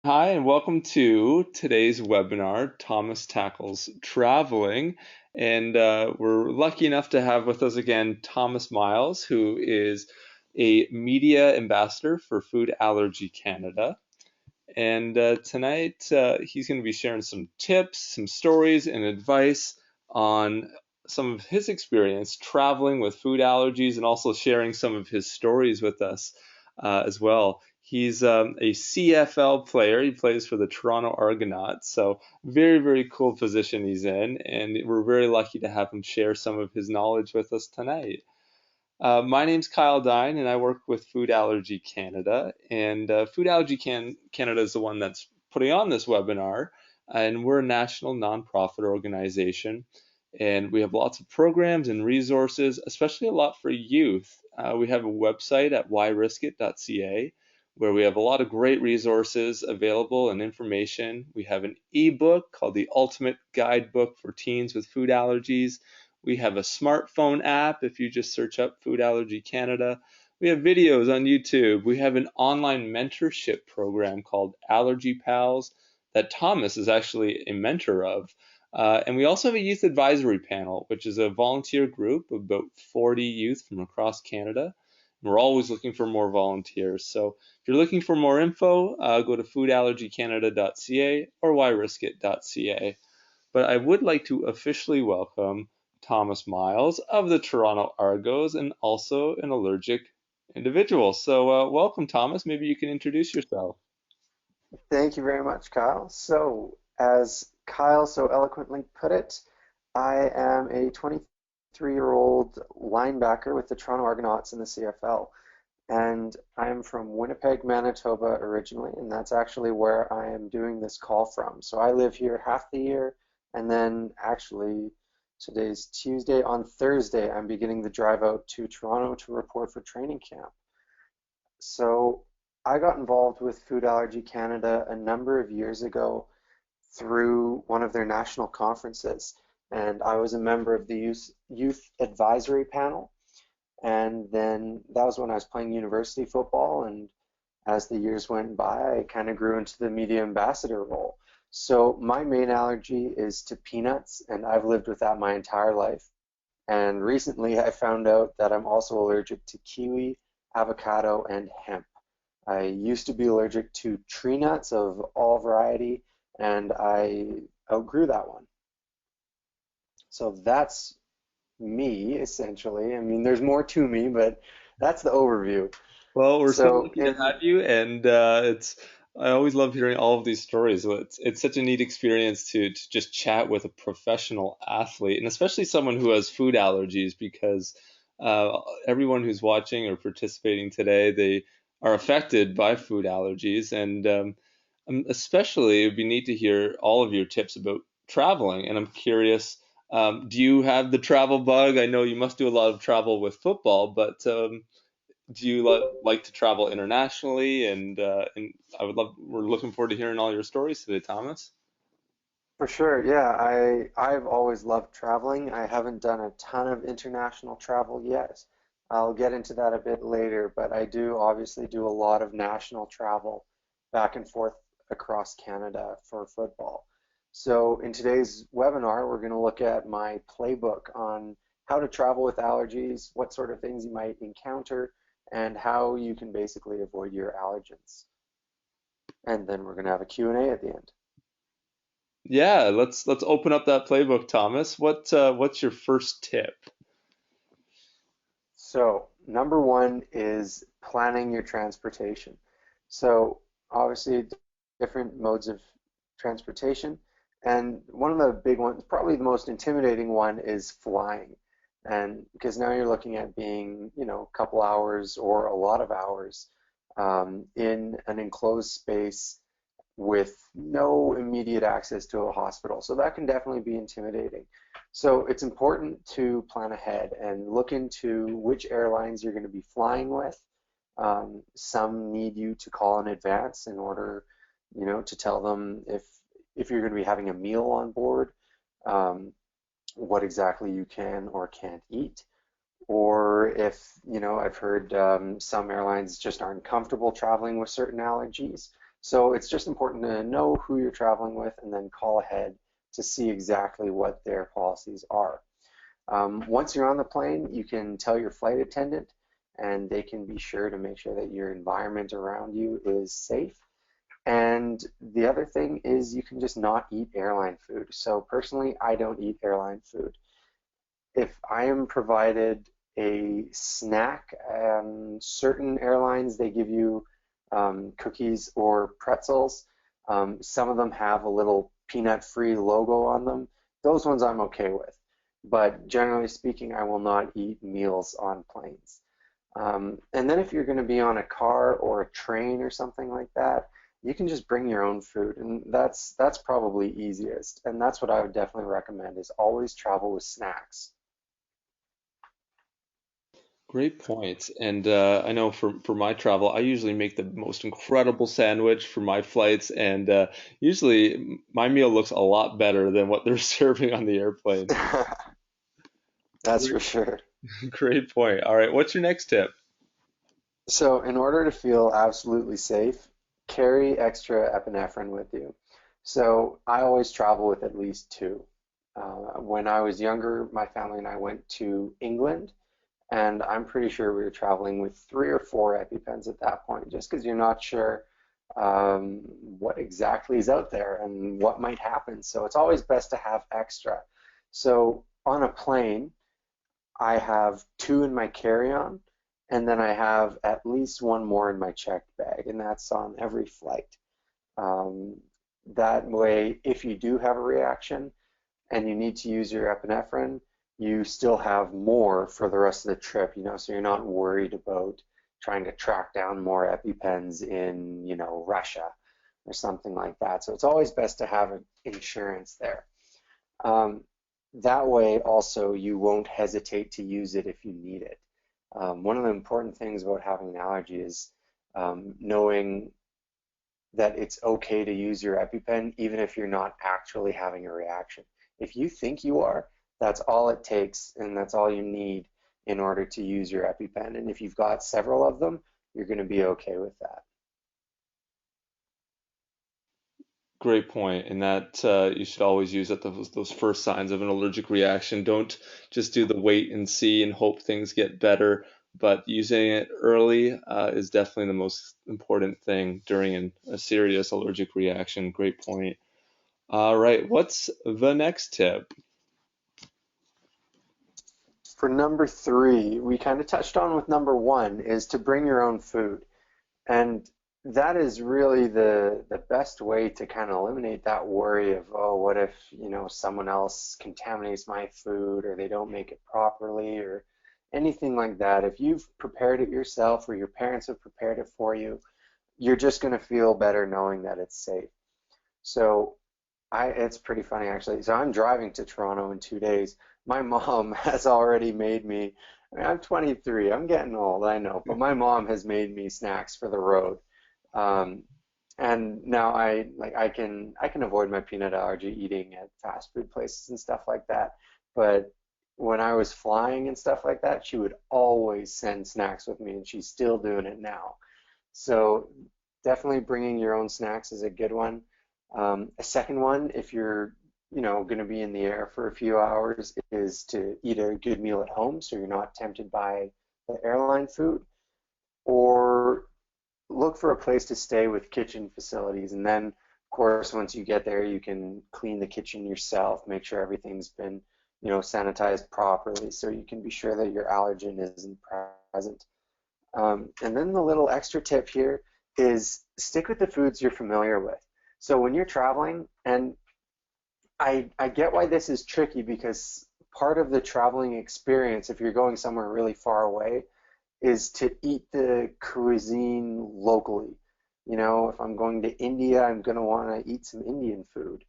Hi, and welcome to today's webinar. Thomas tackles traveling, and we're lucky enough to have with us again Thomas Miles, who is a media ambassador for Food Allergy Canada. And tonight he's going to be sharing some tips, some stories, and advice on some of his experience traveling with food allergies and also sharing some of his stories with us as well. He's a CFL player. He plays for the Toronto Argonauts. So, very, very cool position he's in. And we're very lucky to have him share some of his knowledge with us tonight. My name's Kyle Dine, and I work with Food Allergy Canada. And Food Allergy Canada is the one that's putting on this webinar. And we're a national nonprofit organization. And we have lots of programs and resources, especially a lot for youth. We have a website at whyriskit.ca where we have a lot of great resources available and information. We have an ebook called The Ultimate Guidebook for Teens with Food Allergies. We have a smartphone app if you just search up Food Allergy Canada. We have videos on YouTube. We have an online mentorship program called Allergy Pals that Thomas is actually a mentor of. And we also have a youth advisory panel, which is a volunteer group of about 40 youth from across Canada. We're always looking for more volunteers. So if you're looking for more info, go to foodallergycanada.ca or whyriskit.ca. But I would like to officially welcome Thomas Miles of the Toronto Argos and also an allergic individual. So welcome, Thomas. Maybe you can introduce yourself. Thank you very much, Kyle. So, as Kyle so eloquently put it, I am a 23-year-old linebacker with the Toronto Argonauts in the CFL. And I am from Winnipeg, Manitoba originally, and that's actually where I am doing this call from. So I live here half the year, and then actually today's Tuesday. On Thursday, I'm beginning the drive out to Toronto to report for training camp. So I got involved with Food Allergy Canada a number of years ago through one of their national conferences. And I was a member of the youth advisory panel. And then that was when I was playing university football. And as the years went by, I kind of grew into the media ambassador role. So my main allergy is to peanuts, and I've lived with that my entire life. And recently I found out that I'm also allergic to kiwi, avocado, and hemp. I used to be allergic to tree nuts of all variety, and I outgrew that one. So that's me, essentially. I mean, there's more to me, but that's the overview. Well, we're so So, lucky to in have you, and it's I always love hearing all of these stories. It's such a neat experience to just chat with a professional athlete, and especially someone who has food allergies, because everyone who's watching or participating today, they are affected by food allergies, and especially it'd be neat to hear all of your tips about traveling. And I'm curious, do you have the travel bug? I know you must do a lot of travel with football, but do you like to travel internationally? And I would love. We're looking forward to hearing all your stories today, Thomas. For sure, yeah, I've always loved traveling. I haven't done a ton of international travel yet. I'll get into that a bit later, but I do obviously do a lot of national travel back and forth across Canada for football. So in today's webinar, we're going to look at my playbook on how to travel with allergies, what sort of things you might encounter, and how you can basically avoid your allergens. And then we're going to have a Q&A at the end. Yeah, let's open up that playbook, Thomas. What's your first tip? So, number one is planning your transportation. So, obviously, different modes of transportation. And one of the big ones, probably the most intimidating one, is flying. And because now you're looking at being, a couple hours or a lot of hours in an enclosed space with no immediate access to a hospital. So that can definitely be intimidating. So it's important to plan ahead and look into which airlines you're going to be flying with. Some need you to call in advance in order, to tell them if you're going to be having a meal on board, um, what exactly you can or can't eat. Or if, I've heard some airlines just aren't comfortable traveling with certain allergies. So it's just important to know who you're traveling with and then call ahead to see exactly what their policies are. Once you're on the plane, you can tell your flight attendant and they can be sure to make sure that your environment around you is safe. And the other thing is you can just not eat airline food. So personally, I don't eat airline food. If I am provided a snack, certain airlines they give you cookies or pretzels. Some of them have a little peanut-free logo on them. Those ones I'm okay with. But generally speaking, I will not eat meals on planes. And then if you're going to be on a car or a train or something like that, you can just bring your own food, and that's probably easiest. And that's what I would definitely recommend is always travel with snacks. Great points. And I know for my travel, I usually make the most incredible sandwich for my flights, and usually my meal looks a lot better than what they're serving on the airplane. That's for Great, sure. great point. All right, what's your next tip? So, in order to feel absolutely safe, carry extra epinephrine with you. So, I always travel with at least two. When I was younger, my family and I went to England, and I'm pretty sure we were traveling with three or four EpiPens at that point, just because you're not sure what exactly is out there and what might happen. So, it's always best to have extra. So, on a plane, I have two in my carry-on, and then I have at least one more in my checked bag, and that's on every flight. Um, that way, if you do have a reaction and you need to use your epinephrine, you still have more for the rest of the trip, so you're not worried about trying to track down more EpiPens in, Russia or something like that. So it's always best to have insurance there. Um, that way, also, you won't hesitate to use it if you need it. One of the important things about having an allergy is knowing that it's okay to use your EpiPen even if you're not actually having a reaction. If you think you are, that's all it takes and that's all you need in order to use your EpiPen. And if you've got several of them, you're going to be okay with that. Great point, and that you should always use at those first signs of an allergic reaction. Don't just do the wait and see and hope things get better, but using it early is definitely the most important thing during a serious allergic reaction. Great point. All right, what's the next tip? For number three, we kind of touched on with number one, is to bring your own food. And that is really the best way to kind of eliminate that worry of, oh, what if, someone else contaminates my food or they don't make it properly or anything like that. If you've prepared it yourself or your parents have prepared it for you, you're just going to feel better knowing that it's safe. So it's pretty funny actually. So I'm driving to Toronto in 2 days. My mom has already made me, I'm 23, I'm getting old, I know, but my mom has made me snacks for the road. Um, and now I can avoid my peanut allergy eating at fast food places and stuff like that. But when I was flying and stuff like that, she would always send snacks with me, and she's still doing it now. So definitely bringing your own snacks is a good one. A second one, if you're, going to be in the air for a few hours, is to eat a good meal at home so you're not tempted by the airline food, or look for a place to stay with kitchen facilities. And then, of course, once you get there, you can clean the kitchen yourself, make sure everything's been, sanitized properly so you can be sure that your allergen isn't present. And then the little extra tip here is stick with the foods you're familiar with. So when you're traveling, and I get why this is tricky because part of the traveling experience, if you're going somewhere really far away, is to eat the cuisine locally. If I'm going to India, I'm going to want to eat some Indian food.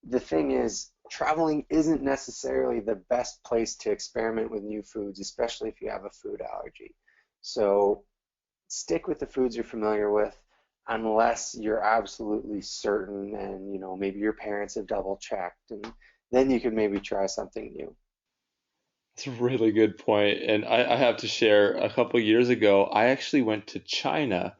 The thing is, traveling isn't necessarily the best place to experiment with new foods, especially if you have a food allergy. So stick with the foods you're familiar with unless you're absolutely certain and maybe your parents have double checked and then you could maybe try something new. It's a really good point, and I have to share. A couple years ago, I actually went to China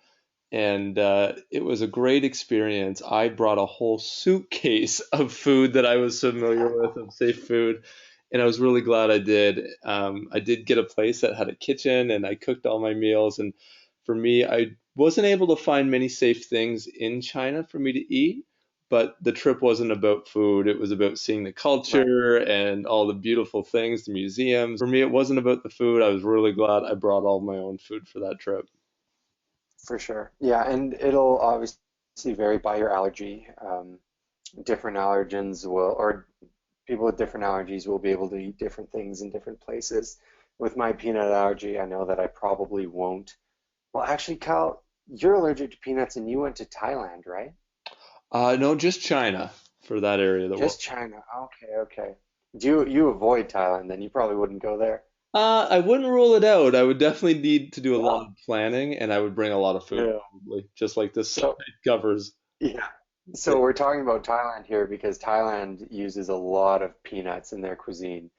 and it was a great experience. I brought a whole suitcase of food that I was familiar with, of safe food, and I was really glad I did. I did get a place that had a kitchen, and I cooked all my meals. And for me, I wasn't able to find many safe things in China for me to eat, but the trip wasn't about food. It was about seeing the Right. culture and all the beautiful things, the museums. For me, it wasn't about the food. I was really glad I brought all my own food for that trip. For sure. Yeah, and it'll obviously vary by your allergy. Different allergens will, or people with different allergies will be able to eat different things in different places. With my peanut allergy, I know that I probably won't. Well, actually, Kyle, you're allergic to peanuts and you went to Thailand, right? No, just China for that area of the world. Just China. Okay, okay. Do you avoid Thailand then? You probably wouldn't go there. I wouldn't rule it out. I would definitely need to do a lot Well, of planning, and I would bring a lot of food yeah. probably, just like this site So, covers. yeah. So we're talking about Thailand here because Thailand uses a lot of peanuts in their cuisine.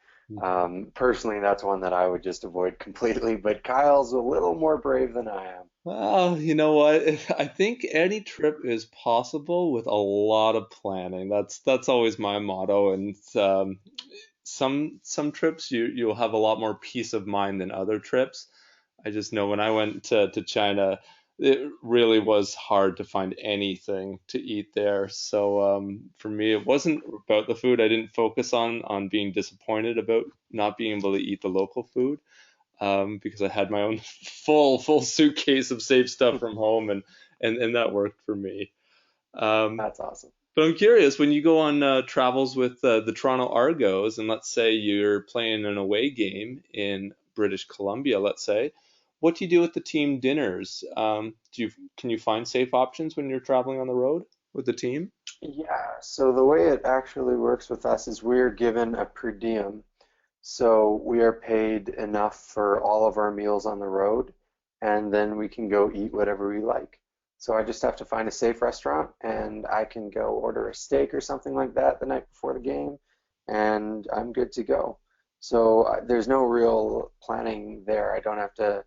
Personally, that's one that I would just avoid completely, but Kyle's a little more brave than I am. Well, you know what? I think any trip is possible with a lot of planning. That's always my motto. And some trips you'll have a lot more peace of mind than other trips. I just know when I went to China, it really was hard to find anything to eat there. So for me, it wasn't about the food. I didn't focus on being disappointed about not being able to eat the local food, because I had my own full suitcase of safe stuff from home, and that worked for me. Um, That's awesome. but I'm curious, when you go on travels with the Toronto Argos, and let's say you're playing an away game in British Columbia, let's say, what do you do with the team dinners? Can you find safe options when you're traveling on the road with the team? Yeah, so the way it actually works with us is we're given a per diem. So we are paid enough for all of our meals on the road, and then we can go eat whatever we like. So I just have to find a safe restaurant, and I can go order a steak or something like that the night before the game, and I'm good to go. So there's no real planning there. I don't have to,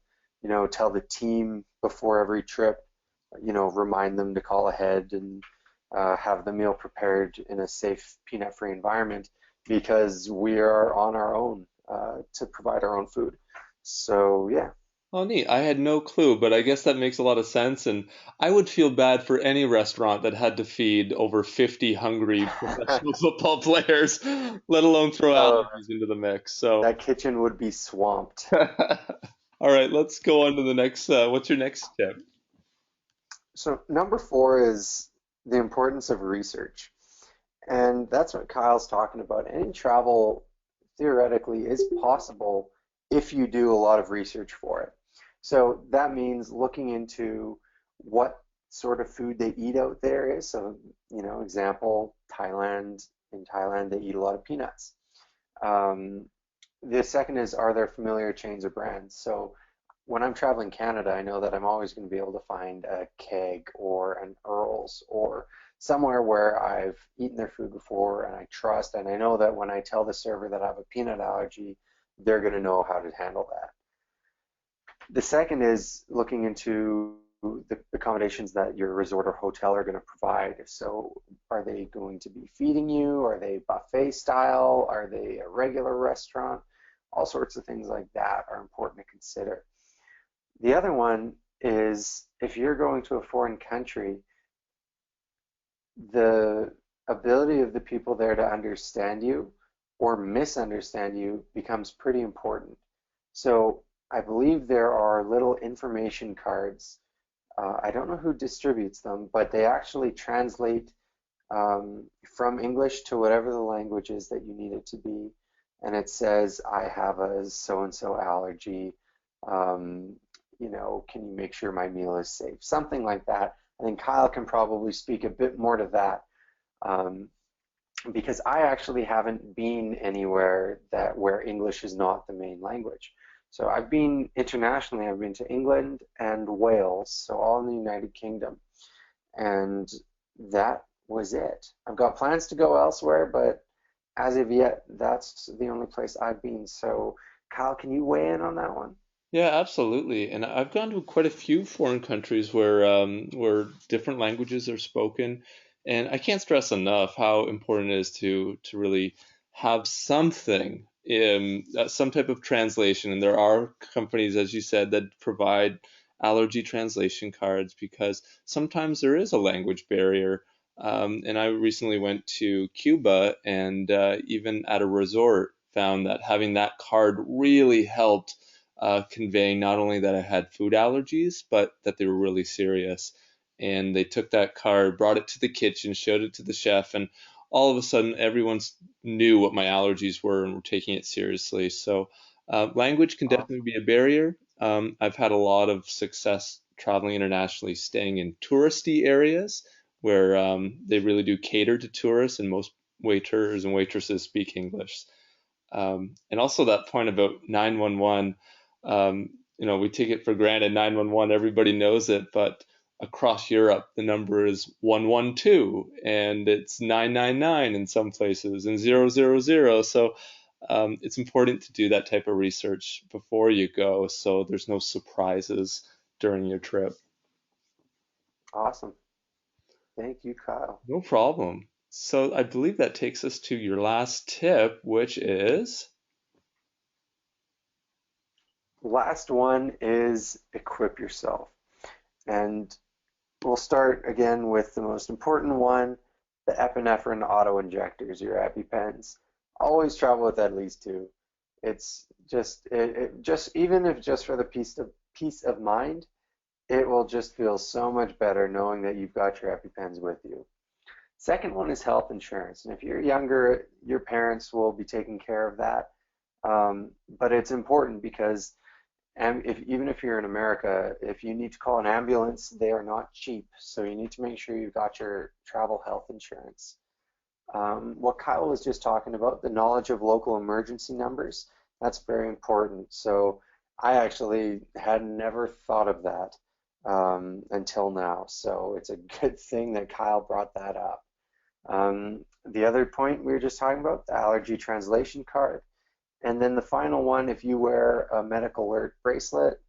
tell the team before every trip, remind them to call ahead and have the meal prepared in a safe, peanut-free environment because we are on our own to provide our own food. So yeah. Oh, neat. I had no clue, but I guess that makes a lot of sense. And I would feel bad for any restaurant that had to feed over 50 hungry professional football players, let alone throw uh, allergies into the mix. So, that kitchen would be swamped. all right, let's go on to the next. What's your next tip? So number four is the importance of research. And that's what Kyle's talking about. Any travel theoretically is possible if you do a lot of research for it. So that means looking into what sort of food they eat out there is. So, example, Thailand. In Thailand, they eat a lot of peanuts. Um, the second is, are there familiar chains or brands? So when I'm traveling Canada, I know that I'm always going to be able to find a Keg or an Earl's or somewhere where I've eaten their food before and I trust, and I know that when I tell the server that I have a peanut allergy, they're going to know how to handle that. The second is looking into the accommodations that your resort or hotel are going to provide. So, are they going to be feeding you? Are they buffet style? Are they a regular restaurant? All sorts of things like that are important to consider. The other one is if you're going to a foreign country, the ability of the people there to understand you or misunderstand you becomes pretty important. So I believe there are little information cards. I don't know who distributes them, but they actually translate from English to whatever the language is that you need it to be. And it says, I have a so and so allergy. Um, can you make sure my meal is safe? Something like that. I think Kyle can probably speak a bit more to that um, because I actually haven't been anywhere that where English is not the main language. So I've been internationally, I've been to England and Wales, so all in the United Kingdom. And that was it. I've got plans to go elsewhere, but as of yet, that's the only place I've been. So, Kyle, can you weigh in on that one? Yeah, absolutely. And I've gone to quite a few foreign countries where different languages are spoken, and I can't stress enough how important it is to really have something some type of translation. And there are companies, as you said, that provide allergy translation cards because sometimes there is a language barrier. And I recently went to Cuba and even at a resort found that having that card really helped conveying not only that I had food allergies, but that they were really serious. And they took that card, brought it to the kitchen, showed it to the chef, and all of a sudden everyone knew what my allergies were and were taking it seriously. So language can definitely Awesome. be a barrier. I've had a lot of success traveling internationally, staying in touristy areas where they really do cater to tourists, and most waiters and waitresses speak English. And also that point about 911, we take it for granted 911, everybody knows it, but across Europe, the number is 112 and it's 999 in some places and 000. So it's important to do that type of research before you go so there's no surprises during your trip. Awesome. Thank you, Kyle. No problem. So I believe that takes us to your last tip, which is Last one is equip yourself. And we'll start again with the most important one, the epinephrine auto injectors, your EpiPens. Always travel with at least two. It's just even if just for the peace of mind, it will just feel so much better knowing that you've got your EpiPens with you. Second one is health insurance. And if you're younger, your parents will be taking care of that. But it's important because even if you're in America, if you need to call an ambulance, they are not cheap. So you need to make sure you've got your travel health insurance. What Kyle was just talking about, the knowledge of local emergency numbers, that's very important. So I actually had never thought of that until now. So it's a good thing that Kyle brought that up. The other point we were just talking about, the allergy translation card. And then the final one, if you wear a medical alert bracelet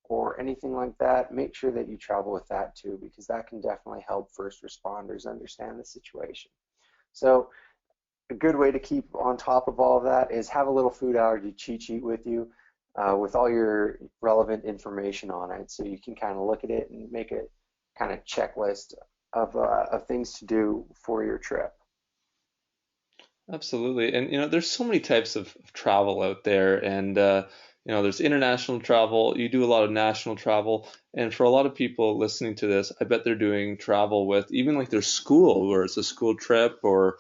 or anything like that, make sure that you travel with that too, because that can definitely help first responders understand the situation. So a good way to keep on top of all of that is have a little food allergy cheat sheet with you with all your relevant information on it. So you can kind of look at it and make a kind of checklist of things to do for your trip. absolutely. And there's so many types of travel out there, and there's international travel. You do a lot of national travel, and for a lot of people listening to this, I bet they're doing travel with even like their school, where it's a school trip or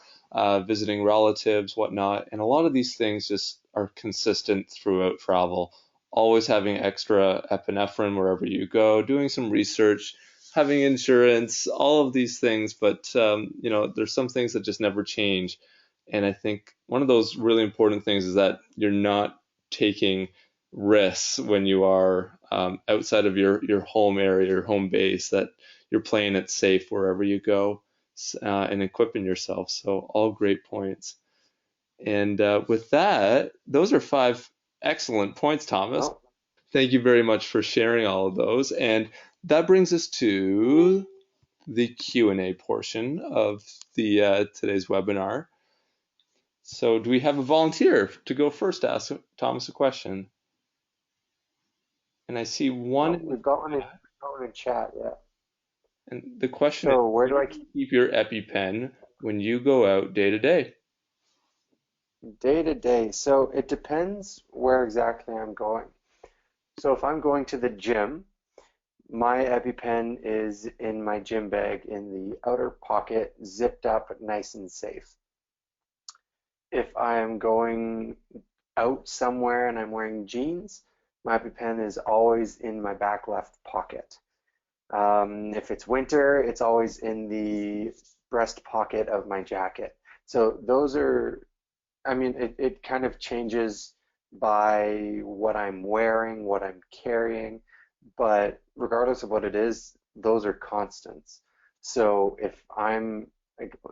visiting relatives, whatnot. And a lot of these things just are consistent throughout travel. Always having extra epinephrine wherever you go, doing some research, having insurance, all of these things. But there's some things that just never change. And I think one of those really important things is that you're not taking risks when you are outside of your home area, your home base, that you're playing it safe wherever you go and equipping yourself. So, all great points. And with that, those are five excellent points, Thomas. Well, Thank you very much for sharing all of those. And that brings us to the Q&A portion of the today's webinar. So, do we have a volunteer to go first to ask Thomas a question? And I see one well, in the we've got one in, chat. we've got one in chat, yeah. And the question is, So where where do I do you keep your EpiPen when you go out day to day? day to day? So it depends where exactly I'm going. So if I'm going to the gym, my EpiPen is in my gym bag in the outer pocket, zipped up, nice and safe. If I am going out somewhere and I'm wearing jeans, my EpiPen is always in my back left pocket. If it's winter, it's always in the breast pocket of my jacket. So those are, I mean, it kind of changes by what I'm wearing, what I'm carrying, but regardless of what it is, those are constants. So if I'm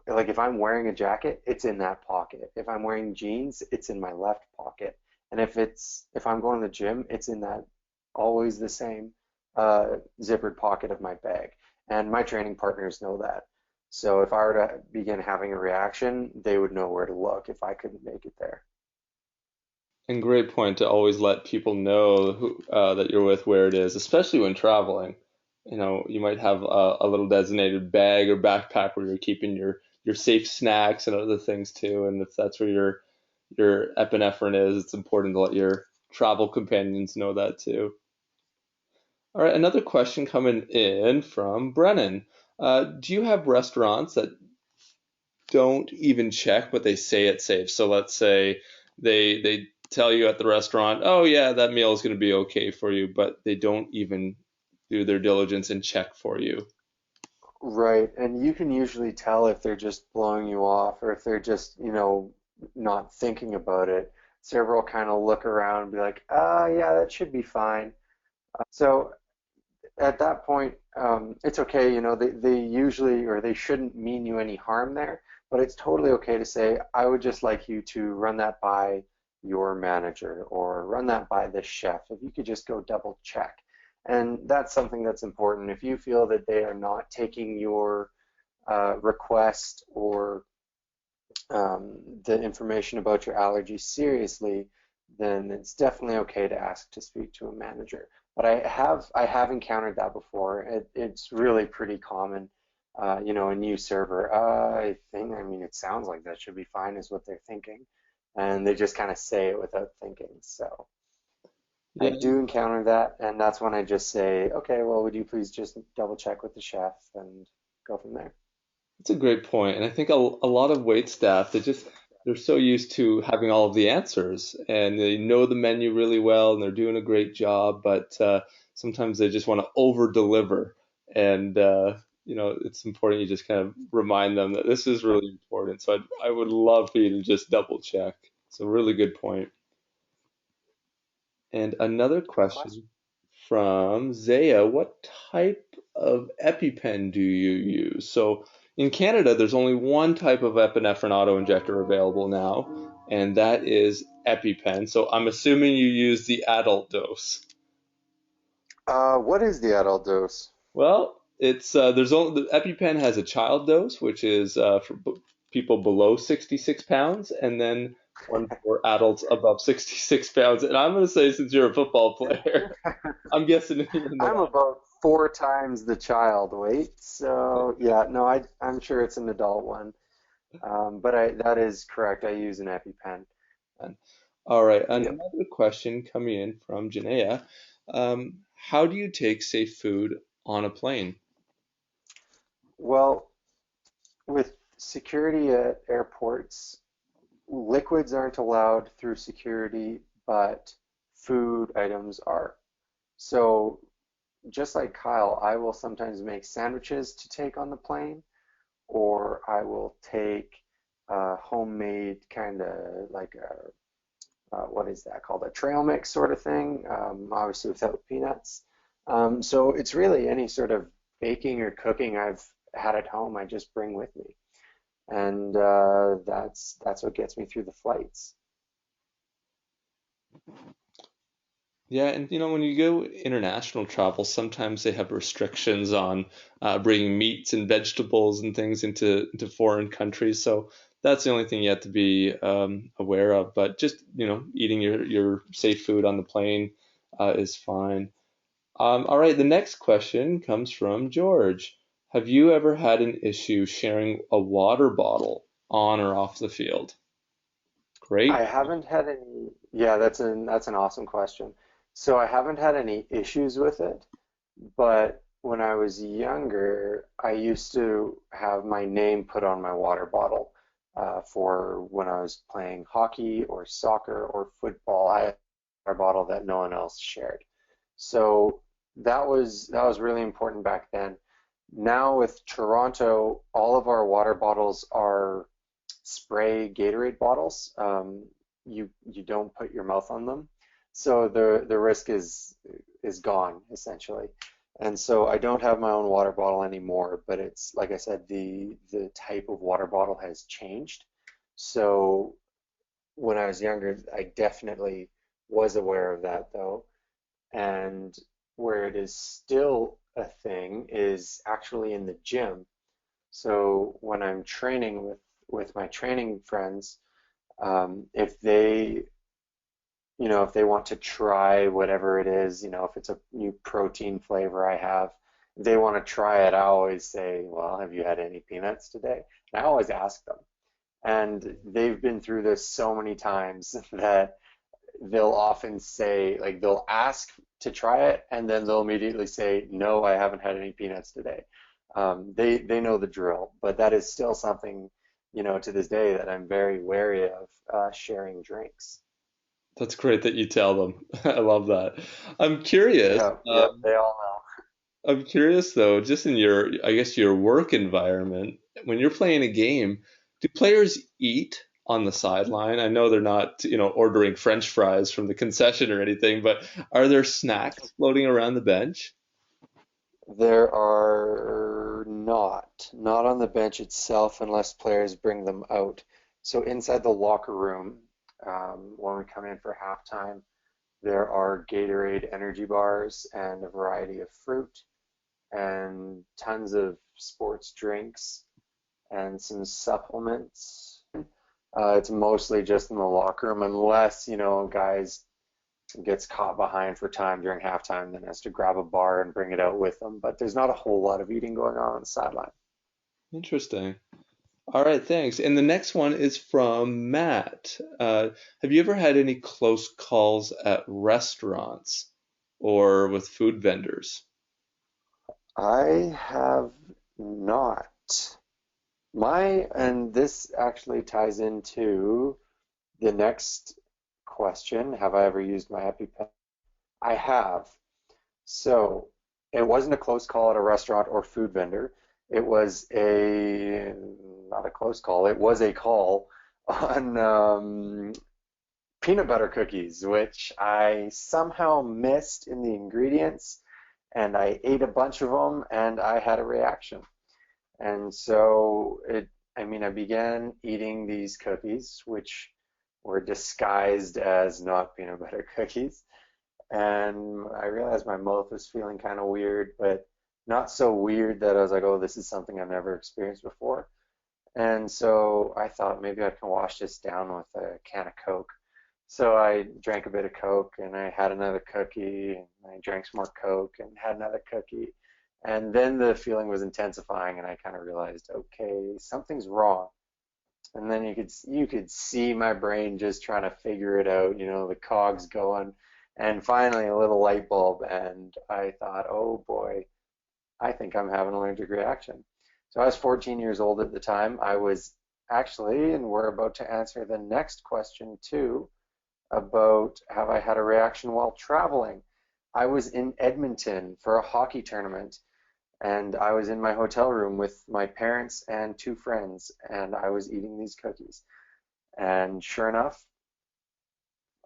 like if I'm wearing a jacket, it's in that pocket. If I'm wearing jeans, it's in my left pocket. And if I'm going to the gym, it's in that always the same zippered pocket of my bag. And my training partners know that. So if I were to begin having a reaction, they would know where to look if I couldn't make it there. And great point to always let people know that you're with where it is, especially when traveling. You know, you might have a little designated bag or backpack where you're keeping your safe snacks and other things too. And if that's where your epinephrine is, it's important to let your travel companions know that too. All right, another question coming in from Brennan. Do you have restaurants that don't even check, but they say it's safe? So let's say they tell you at the restaurant, oh yeah, that meal is going to be okay for you, but they don't even do their diligence and check for you. Right, and you can usually tell if they're just blowing you off or if they're just, not thinking about it. Several kind of look around and be like, yeah, that should be fine. So at that point, it's okay, they usually or they shouldn't mean you any harm there, but it's totally okay to say, I would just like you to run that by your manager or run that by the chef. If you could just go double check. And that's something that's important. If you feel that they are not taking your request or the information about your allergies seriously, then it's definitely okay to ask to speak to a manager. But I have encountered that before. It's really pretty common. A new server. I mean, it sounds like that should be fine, is what they're thinking, and they just kind of say it without thinking. So I Yeah, do encounter that, and that's when I just say, okay, well, would you please just double check with the chef and go from there. that's a great point. And I think a lot of wait staff, they're so used to having all of the answers and they know the menu really well and they're doing a great job, but sometimes they just want to over deliver. And it's important you just kind of remind them that this is really important. So I would love for you to just double check. It's a really good point. And another Good question. question from Zaya, what type of EpiPen do you use? So in Canada, there's only one type of epinephrine auto-injector available now, and that is EpiPen. So I'm assuming you use the adult dose. What is the adult dose? Well, it's there's only the EpiPen has a child dose, which is for people below 66 pounds, and then one for adults above 66 pounds. And I'm going to say, since you're a football player, I'm guessing you're in the I'm about 4 times the child weight, so yeah, no, I'm sure it's an adult one. But that is correct. I use an EpiPen. one. All right, Yep. another question coming in from Janaea. How do you take safe food on a plane? Well, with security at airports, liquids aren't allowed through security, but food items are. So just like Kyle, I will sometimes make sandwiches to take on the plane, or I will take homemade kind of like what is that called? A trail mix sort of thing, obviously without peanuts. So it's really any sort of baking or cooking I've had at home, I just bring with me, and that's what gets me through the flights. Yeah, and when you go international travel, sometimes they have restrictions on bringing meats and vegetables and things into foreign countries. So that's the only thing you have to be aware of. But just eating your safe food on the plane is fine. All right, the next question comes from George. Have you ever had an issue sharing a water bottle on or off the field? I Great. haven't had any. Yeah, that's an awesome question. So I haven't had any issues with it, but when I was younger, I used to have my name put on my water bottle for when I was playing hockey or soccer or football. I had a water bottle that no one else shared. So that was really important back then. Now with Toronto, all of our water bottles are spray Gatorade bottles. You don't put your mouth on them, so the risk is gone essentially. And so I don't have my own water bottle anymore, but it's like I said, the type of water bottle has changed. So when I was younger, I definitely was aware of that though. And where it is still a thing is actually in the gym. So when I'm training with my training friends, if they, if they want to try whatever it is, if it's a new protein flavor I have, if they want to try it, I always say, well, have you had any peanuts today? And I always ask them. And they've been through this so many times that they'll often say, like, they'll ask to try it, and then they'll immediately say, no, I haven't had any peanuts today. They know the drill, but that is still something, to this day that I'm very wary of sharing drinks. That's great that you tell them. I love that. I'm curious. Yeah, yeah, they all I'm curious though, just in your, I guess your work environment, when you're playing a game, do players eat on the sideline? I know they're not, ordering French fries from the concession or anything, but are there snacks floating around the bench? know. There are not on the bench itself unless players bring them out. So inside the locker room, when we come in for halftime, there are Gatorade energy bars and a variety of fruit and tons of sports drinks and some supplements. It's mostly just in the locker room, unless, guys gets caught behind for time during halftime, then has to grab a bar and bring it out with them. But there's not a whole lot of eating going on the sideline. Interesting. All right, thanks. And the next one is from Matt. Have you ever had any close calls at restaurants or with food vendors? I have not. And this actually ties into the next question. Have I ever used my EpiPen? I have. So it wasn't a close call at a restaurant or food vendor. It was not a close call. It was a call on peanut butter cookies, which I somehow missed in the ingredients, and I ate a bunch of them, and I had a reaction. And so I began eating these cookies, which were disguised as not peanut butter cookies. And I realized my mouth was feeling kind of weird, but not so weird that I was like, oh, this is something I've never experienced before. And so I thought maybe I can wash this down with a can of Coke. So I drank a bit of Coke and I had another cookie and I drank some more Coke and had another cookie. And then the feeling was intensifying and I kind of realized, okay, something's wrong. And then you could see my brain just trying to figure it out, the cogs going. And finally a little light bulb and I thought, oh boy, I think I'm having an allergic reaction. So I was 14 years old at the time. I was actually, and we're about to answer the next question too, about have I had a reaction while traveling. I was in Edmonton for a hockey tournament and I was in my hotel room with my parents and two friends and I was eating these cookies. And sure enough,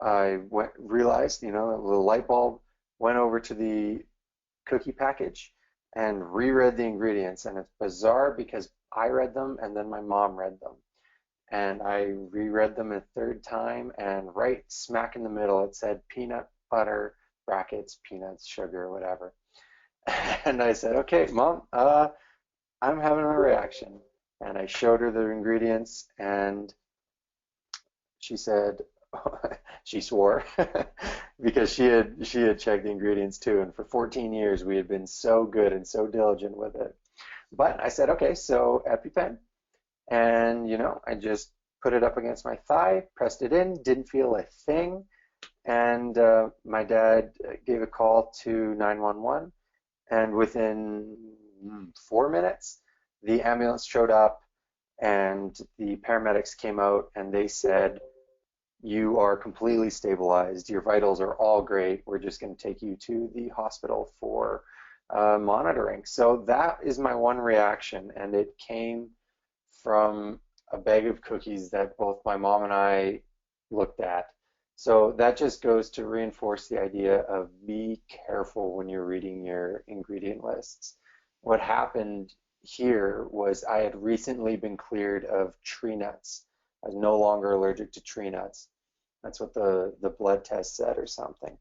realized, the light bulb went over to the cookie package and reread the ingredients. And it's bizarre because I read them and then my mom read them. And I reread them a third time, and right smack in the middle it said peanut butter brackets, peanuts, sugar, whatever. And I said, okay, Mom, I'm having a reaction. And I showed her the ingredients, and she said, she swore because she had checked the ingredients too, and for 14 years we had been so good and so diligent with it. But I said, okay, so EpiPen, and I just put it up against my thigh, pressed it in, didn't feel a thing, and my dad gave a call to 911, and within 4 minutes, the ambulance showed up, and the paramedics came out, and they said, you are completely stabilized. Your vitals are all great. We're just going to take you to the hospital for monitoring. So that is my one reaction, and it came from a bag of cookies that both my mom and I looked at. So that just goes to reinforce the idea of be careful when you're reading your ingredient lists. What happened here was I had recently been cleared of tree nuts. I was no longer allergic to tree nuts. That's what the blood test said or something.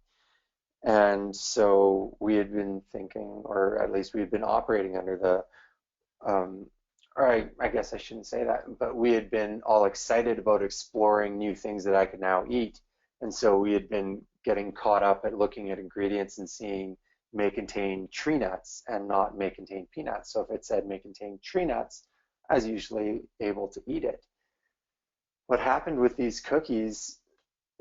And so we had been thinking, or at least we had been operating under the um, or I guess I shouldn't say that, but we had been all excited about exploring new things that I could now eat. And so we had been getting caught up at looking at ingredients and seeing may contain tree nuts and not may contain peanuts. So if it said may contain tree nuts, I was usually able to eat it. What happened with these cookies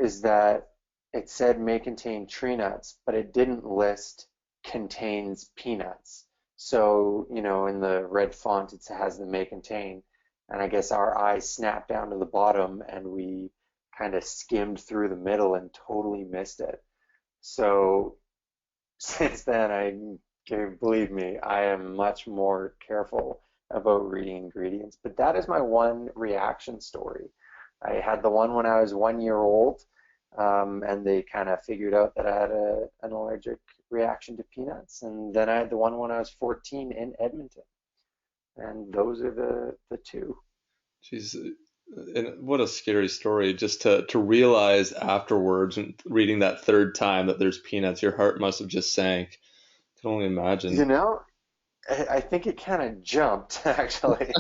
is that it said may contain tree nuts, but it didn't list contains peanuts. So, in the red font, it has the may contain. And I guess our eyes snapped down to the bottom and we kind of skimmed through the middle and totally missed it. So since then, believe me, I am much more careful about reading ingredients. But that is my one reaction story. I had the one when I was 1 year old, and they kind of figured out that I had an allergic reaction to peanuts. And then I had the one when I was 14 in Edmonton. And those are the two. Jeez, and what a scary story. Just to realize afterwards and reading that third time that there's peanuts, your heart must have just sank. I can only You imagine. know, I think it kind of jumped actually.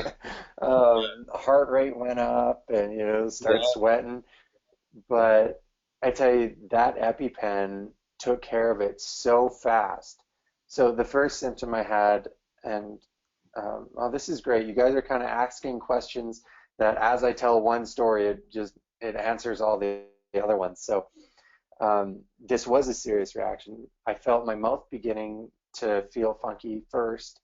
Yeah. Heart rate went up and, start Yeah. sweating. But I tell you, that EpiPen took care of it so fast. So the first symptom I had, and oh, this is great. You guys are kind of asking questions that, as I tell one story, it answers all the other ones. So this was a serious reaction. I felt my mouth beginning to feel funky first,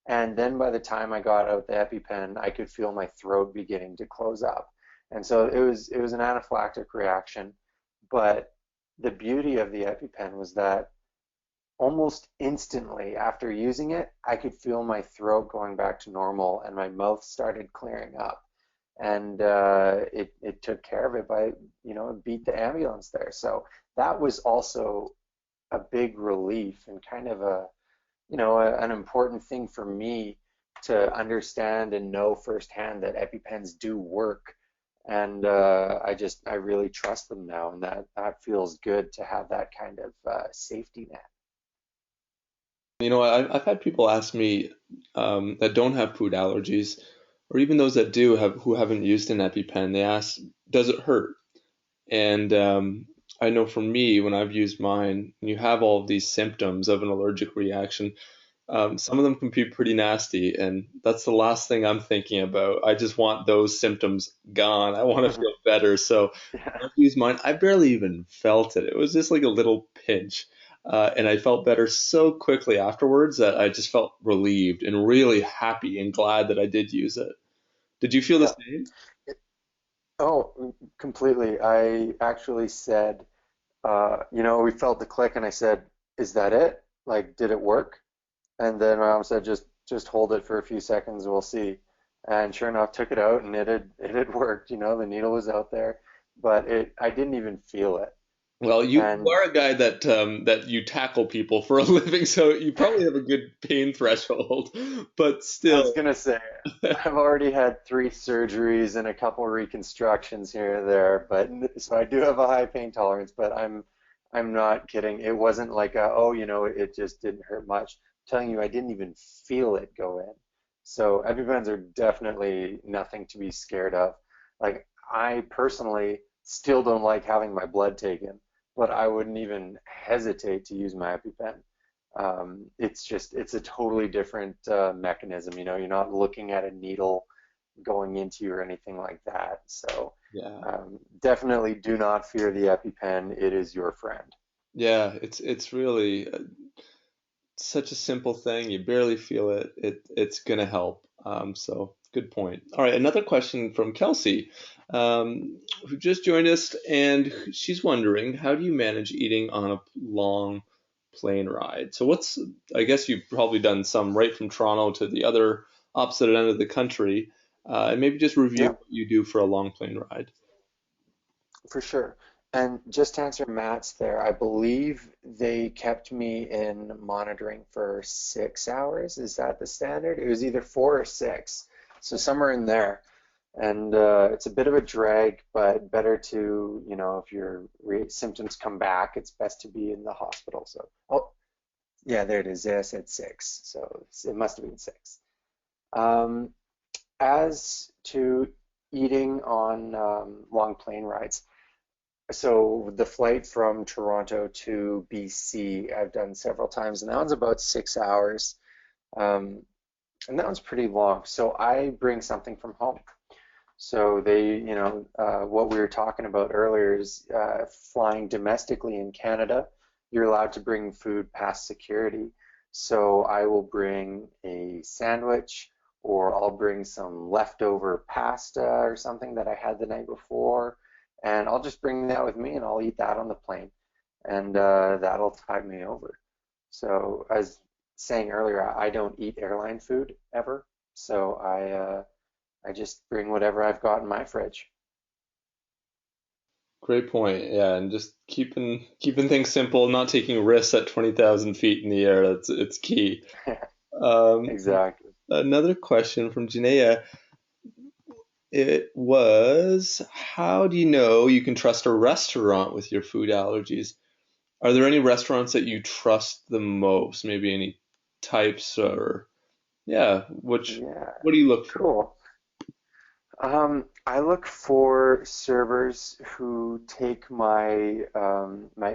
and then by the time I got out the EpiPen, I could feel my throat beginning to close up. And so it was an anaphylactic reaction. But the beauty of the EpiPen was that almost instantly after using it, I could feel my throat going back to normal and my mouth started clearing up. And it took care of it by, it beat the ambulance there. So that was also a big relief and kind of an important thing for me to understand and know firsthand that EpiPens do work. And I really trust them now, and that feels good to have that kind of safety net. I've had people ask me that don't have food allergies, or even those that do have who haven't used an EpiPen. They ask, "Does it hurt?" And I know for me, when I've used mine, when you have all of these symptoms of an allergic reaction, some of them can be pretty nasty, and that's the last thing I'm thinking about. I just want those symptoms gone. I want to feel better. So Yeah. when I've used mine, I barely even felt it. It was just like a little pinch. And I felt better so quickly afterwards that I just felt relieved and really happy and glad that I did use it. Did you feel the Yeah. same? Oh, completely. I actually said, we felt the click, and I said, "Is that it? Like, did it work?" And then my mom said, "Just hold it for a few seconds, we'll see." And sure enough, took it out, and it had worked. The needle was out there, but I didn't even feel it. Well, you And are a guy that you tackle people for a living, so you probably have a good pain threshold. But I was still, gonna say, I've already had 3 surgeries and a couple reconstructions here and there, but so I do have a high pain tolerance, but I'm not kidding. It wasn't like oh, it just didn't hurt much. I'm telling you, I didn't even feel it go in. So EpiPens are definitely nothing to be scared of. Like I personally still don't like having my blood taken, but I wouldn't even hesitate to use my EpiPen. It's a totally different mechanism. You're not looking at a needle going into you or anything like that. So yeah, definitely do not fear the EpiPen. It is your friend. yeah, it's really such a simple thing. You barely feel it. It's gonna help. So good point. All right, another question from Kelsey, who just joined us, and she's wondering, how do you manage eating on a long plane ride? So I guess you've probably done some right from Toronto to the other opposite end of the country, and maybe just review Yeah, what you do for a long plane ride. for sure. And just to answer Matt's there, I believe they kept me in monitoring for 6 hours. Is that the standard? It was either 4 or 6. So somewhere in there. And it's a bit of a drag, but better to, if your symptoms come back, it's best to be in the hospital. So, oh, yeah, there it is. There I said six, so it must have been six. Um, as to eating on long plane rides, so the flight from Toronto to BC, I've done several times, and that one's about 6 hours. Um, and that one's pretty long. So I bring something from home. So what we were talking about earlier is flying domestically in Canada, you're allowed to bring food past security. So I will bring a sandwich, or I'll bring some leftover pasta or something that I had the night before, and I'll just bring that with me and I'll eat that on the plane, and that'll tide me over. So as saying earlier, I don't eat airline food ever, so I just bring whatever I've got in my fridge. Great point. Yeah, and just keeping things simple, not taking risks at 20,000 feet in the air. It's key. Um, Exactly. Another question from Janaea. It was, how do you know you can trust a restaurant with your food allergies? Are there any restaurants that you trust the most? Maybe any types or yeah, Yeah, what do you look for? cool. I look for servers who take my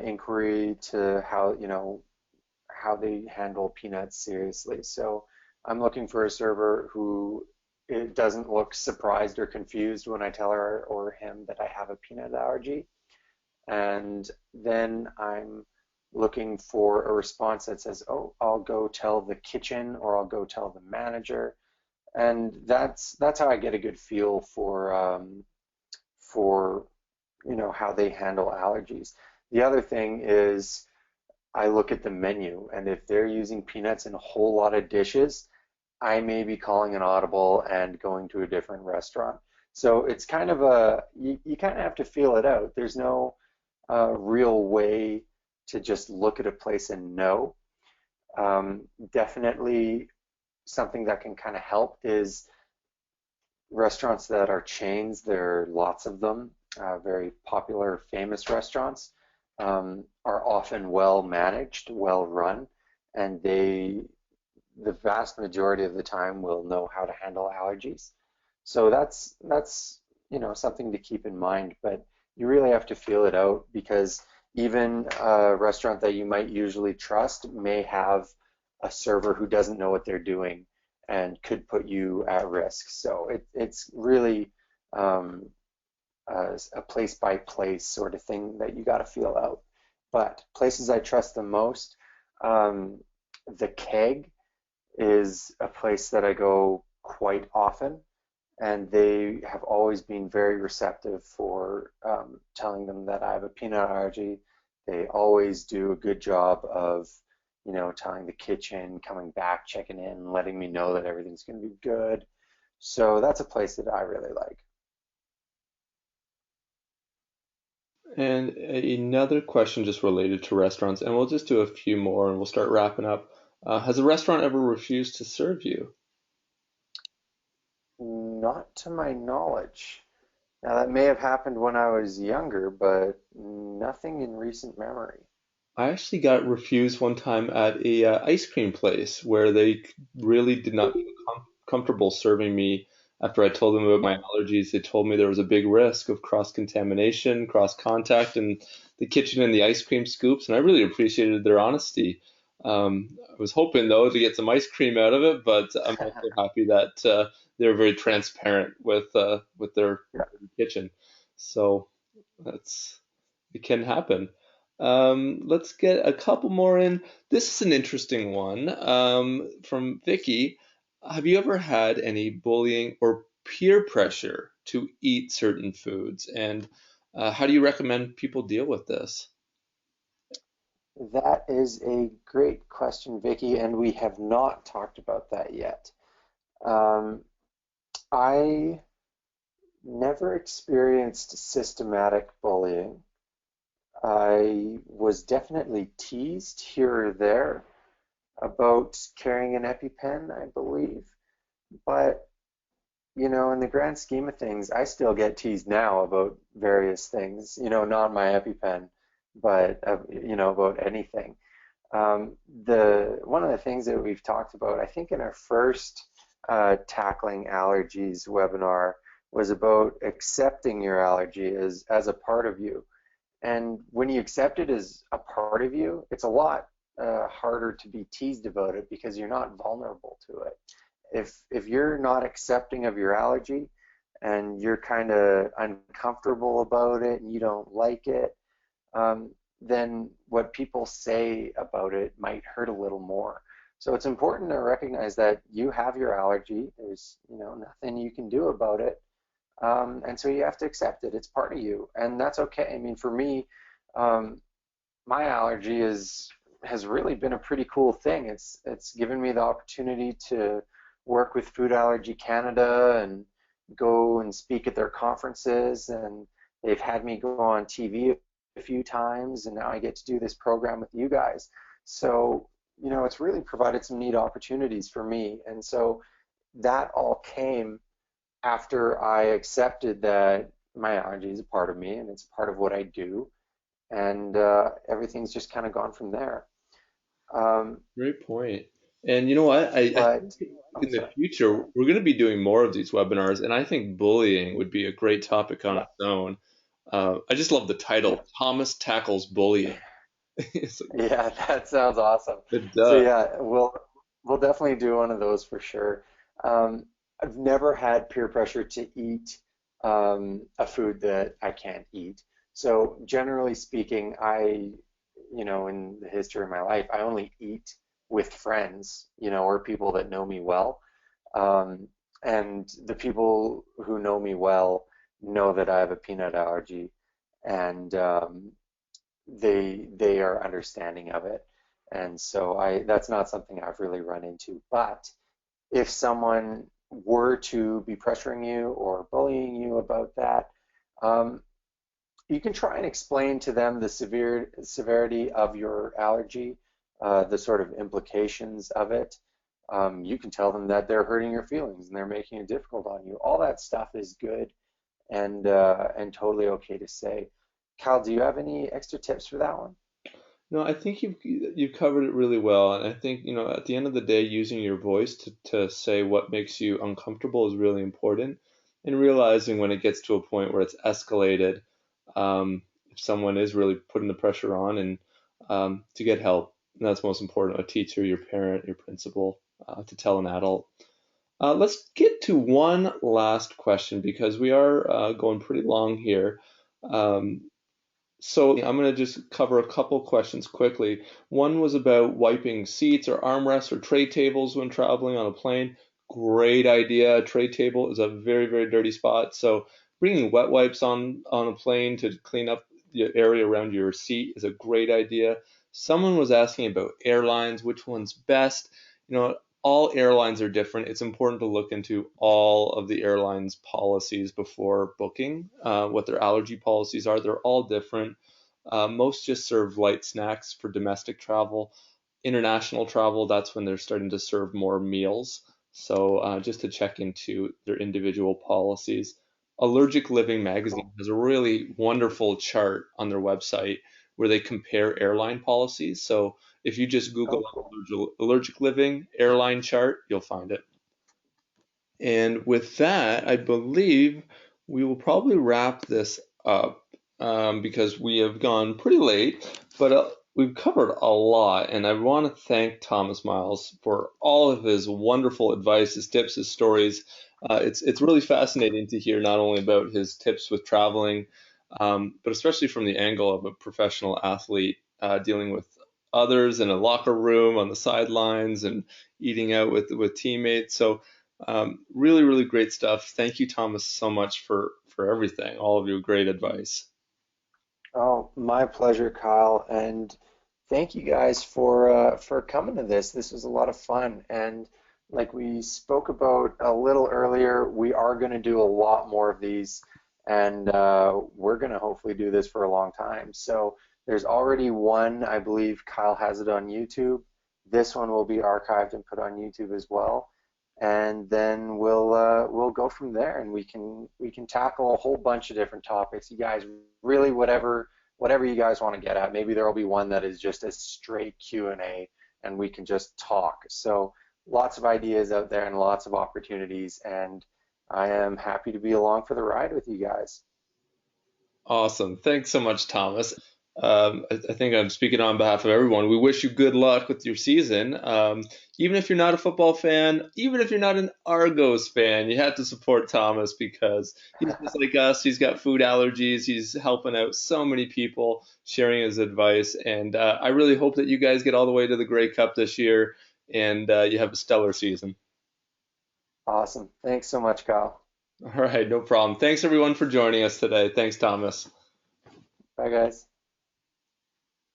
inquiry to how they handle peanuts seriously. So I'm looking for a server who it doesn't look surprised or confused when I tell her or him that I have a peanut allergy. And then I'm looking for a response that says, "Oh, I'll go tell the kitchen or I'll go tell the manager." And that's how I get a good feel for how they handle allergies. The other thing is I look at the menu, and if they're using peanuts in a whole lot of dishes, I may be calling an audible and going to a different restaurant. So it's kind of you kind of have to feel it out. There's no real way to just look at a place and know. Definitely something that can kind of help is restaurants that are chains. There are lots of them, very popular, famous restaurants, are often well managed, well run, and the vast majority of the time, will know how to handle allergies. So that's something to keep in mind, but you really have to feel it out because even a restaurant that you might usually trust may have a server who doesn't know what they're doing and could put you at risk. So it's really a place by place sort of thing that you got to feel out. But places I trust the most, um, the Keg is a place that I go quite often, and they have always been very receptive for telling them that I have a peanut allergy. They always do a good job of, telling the kitchen, coming back, checking in, letting me know that everything's going to be good. So that's a place that I really like. And another question just related to restaurants, and we'll just do a few more and we'll start wrapping up. Has a restaurant ever refused to serve you? Not to my knowledge. Now, that may have happened when I was younger, but nothing in recent memory. I actually got refused one time at a ice cream place where they really did not feel comfortable serving me after I told them about my allergies. They told me there was a big risk of cross contamination, cross contact in the kitchen and the ice cream scoops, and I really appreciated their honesty. I was hoping though to get some ice cream out of it, but I'm also happy that they're very transparent with their Yeah. kitchen. So that's it can happen. Let's get a couple more in. This is an interesting one from Vicky. Have you ever had any bullying or peer pressure to eat certain foods? And how do you recommend people deal with this? That is a great question, Vicky, and we have not talked about that yet. Um, I never experienced systematic bullying. I was definitely teased here or there about carrying an EpiPen, I believe, but in the grand scheme of things, I still get teased now about various things, not my EpiPen, but, about anything. One of the things that we've talked about, I think in our first Tackling Allergies webinar, was about accepting your allergy as a part of you. And when you accept it as a part of you, it's a lot harder to be teased about it because you're not vulnerable to it. If you're not accepting of your allergy and you're kind of uncomfortable about it and you don't like it, then what people say about it might hurt a little more. So it's important to recognize that you have your allergy. There's nothing you can do about it, and so you have to accept it. It's part of you, and that's okay. I mean, for me, um, my allergy has really been a pretty cool thing. It's given me the opportunity to work with Food Allergy Canada and go and speak at their conferences, and they've had me go on TV a few times, and now I get to do this program with you guys. So, it's really provided some neat opportunities for me. And so that all came after I accepted that my allergy is a part of me and it's part of what I do, and everything's just kind of gone from there. Um, Great point. And you know what? I but, think oh, in the sorry. future we're going to be doing more of these webinars, and I think bullying would be a great topic on Yeah, its own. I just love the title, Thomas Tackles Bullying. It's like, yeah, that sounds awesome. it So does. yeah, we'll definitely do one of those for sure. Um, I've never had peer pressure to eat a food that I can't eat. So generally speaking, in the history of my life, I only eat with friends, or people that know me well. Um, and the people who know me well know that I have a peanut allergy, and they are understanding of it. And so I that's not something I've really run into. But if someone were to be pressuring you or bullying you about that, um, you can try and explain to them the severity of your allergy, the sort of implications of it. You can tell them that they're hurting your feelings and they're making it difficult on you. All that stuff is good and totally okay to say. Cal, do you have any extra tips for that one? No, I think you've covered it really well, and I think at the end of the day, using your voice to say what makes you uncomfortable is really important, and realizing when it gets to a point where it's escalated, if someone is really putting the pressure on, and to get help. And that's most important, a teacher, your parent, your principal, to tell an adult. Let's get to one last question because we are going pretty long here. Um, so I'm going to just cover a couple questions quickly. One was about wiping seats or armrests or tray tables when traveling on a plane. Great idea. A tray table is a very, very dirty spot. So bringing wet wipes on a plane to clean up the area around your seat is a great idea. Someone was asking about airlines, which one's best. All airlines are different. It's important to look into all of the airlines' policies before booking, what their allergy policies are. They're all different. Most just serve light snacks for domestic travel. International travel, that's when they're starting to serve more meals. So just to check into their individual policies. Allergic Living magazine Cool. has a really wonderful chart on their website where they compare airline policies. So if you just Google Oh, cool. allergic living airline chart, you'll find it. And with that, I believe we will probably wrap this up because we have gone pretty late, but we've covered a lot. And I want to thank Thomas Miles for all of his wonderful advice, his tips, his stories. It's really fascinating to hear not only about his tips with traveling, but especially from the angle of a professional athlete dealing with others in a locker room on the sidelines and eating out with teammates. So really, really great stuff. Thank you, Thomas, so much for everything. All of your great advice. Oh, my pleasure, Kyle. And thank you guys for coming to this. This was a lot of fun. And like we spoke about a little earlier, we are going to do a lot more of these, and we're going to hopefully do this for a long time. So there's already one, I believe Kyle has it on YouTube. This one will be archived and put on YouTube as well. and then we'll go from there, and we can tackle a whole bunch of different topics. You guys really whatever you guys want to get at. Maybe there will be one that is just a straight Q&A, and we can just talk. So lots of ideas out there and lots of opportunities, and I am happy to be along for the ride with you guys. Awesome. Thanks so much, Thomas. I think I'm speaking on behalf of everyone. We wish you good luck with your season. Even if you're not a football fan, even if you're not an Argos fan, you have to support Thomas because he's just like us. He's got food allergies. He's helping out so many people, sharing his advice. And I really hope that you guys get all the way to the Grey Cup this year and you have a stellar season. Awesome. Thanks so much, Kyle. All right, no problem. Thanks everyone for joining us today. Thanks, Thomas. Bye, guys.